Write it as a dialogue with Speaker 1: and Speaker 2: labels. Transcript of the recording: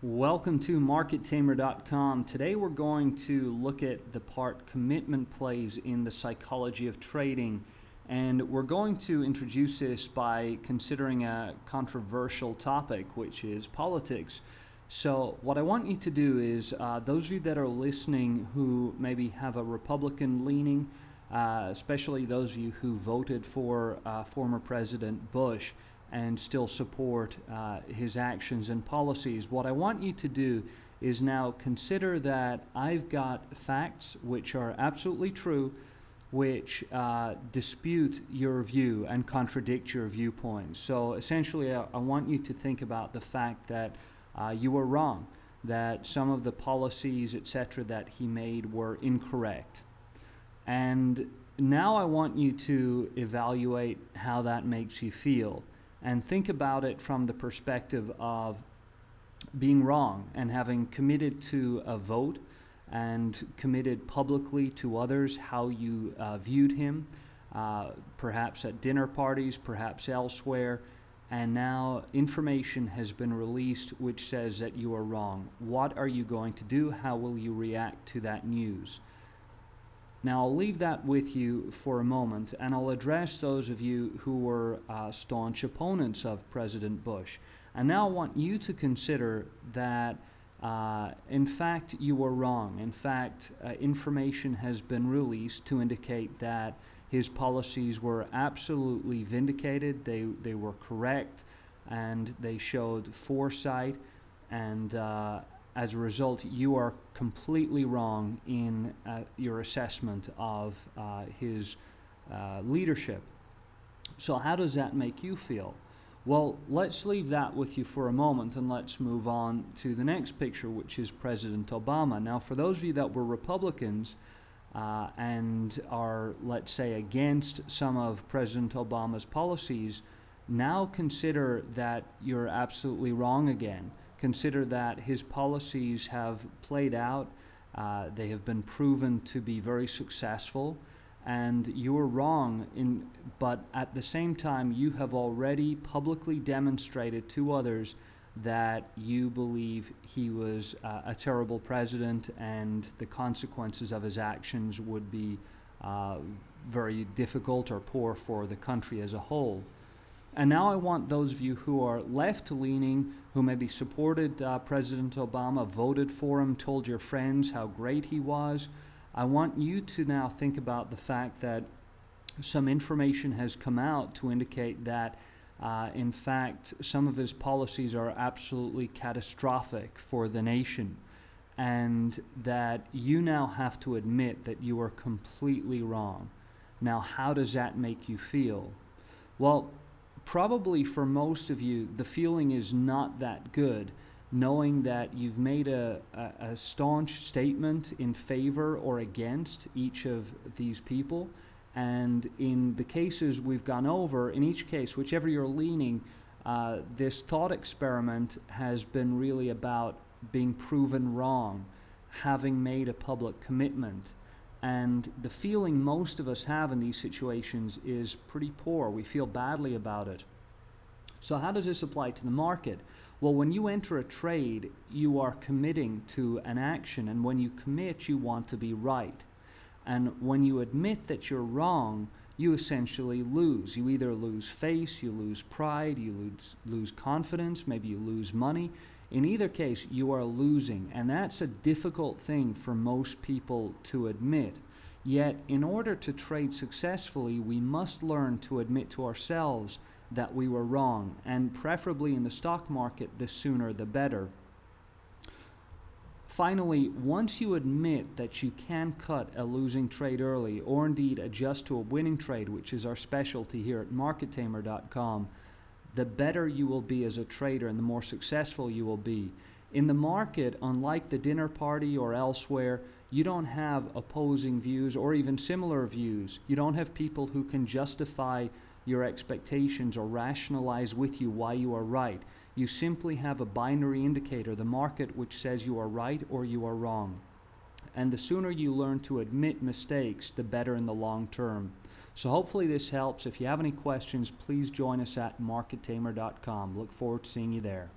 Speaker 1: Welcome to MarketTamer.com. Today we're going to look at the part commitment plays in the psychology of trading, and we're going to introduce this by considering a controversial topic, which is politics. So what I want you to do is, those of you that are listening who maybe have a Republican leaning, especially those of you who voted for former President Bush and still support his actions and policies, what I want you to do is now consider that I've got facts which are absolutely true, which dispute your view and contradict your viewpoints. So essentially I want you to think about the fact that you were wrong, that some of the policies, etc., that he made were incorrect. And now I want you to evaluate how that makes you feel, and think about it from the perspective of being wrong and having committed to a vote and committed publicly to others how you viewed him, perhaps at dinner parties, perhaps elsewhere, and now information has been released which says that you are wrong. What are you going to do? How will you react to that news? Now I'll leave that with you for a moment, and I'll address those of you who were staunch opponents of President Bush. And now I want you to consider that in fact you were wrong. In fact, information has been released to indicate that his policies were absolutely vindicated, they were correct, and they showed foresight, and as a result, you are completely wrong in your assessment of his leadership. So how does that make you feel? Well, let's leave that with you for a moment, and let's move on to the next picture, which is President Obama. Now, for those of you that were Republicans and are, let's say, against some of President Obama's policies, now consider that you're absolutely wrong again. Consider that his policies have played out, they have been proven to be very successful, and you were wrong, but at the same time you have already publicly demonstrated to others that you believe he was a terrible president, and the consequences of his actions would be very difficult or poor for the country as a whole. And now I want those of you who are left-leaning, who maybe supported President Obama, voted for him, told your friends how great he was, I want you to now think about the fact that some information has come out to indicate that in fact some of his policies are absolutely catastrophic for the nation, and that you now have to admit that you are completely wrong. Now, how does that make you feel? Well, probably for most of you, the feeling is not that good, knowing that you've made a staunch statement in favor or against each of these people. And in the cases we've gone over, in each case, whichever you're leaning, this thought experiment has been really about being proven wrong, having made a public commitment. And the feeling most of us have in these situations is pretty poor. We feel badly about it. So how does this apply to the market? Well, when you enter a trade, you are committing to an action, and when you commit, you want to be right. And when you admit that you're wrong, you essentially lose. You either lose face, you lose pride, you lose confidence, maybe you lose money. In either case, you are losing, and that's a difficult thing for most people to admit. Yet, in order to trade successfully, we must learn to admit to ourselves that we were wrong, and preferably in the stock market, the sooner the better. Finally, once you admit that you can cut a losing trade early, or indeed adjust to a winning trade, which is our specialty here at MarketTamer.com, the better you will be as a trader and the more successful you will be. In the market, unlike the dinner party or elsewhere, you don't have opposing views or even similar views. You don't have people who can justify your expectations or rationalize with you why you are right. You simply have a binary indicator, the market, which says you are right or you are wrong. And the sooner you learn to admit mistakes, the better in the long term. So hopefully this helps. If you have any questions, please join us at MarketTamer.com. Look forward to seeing you there.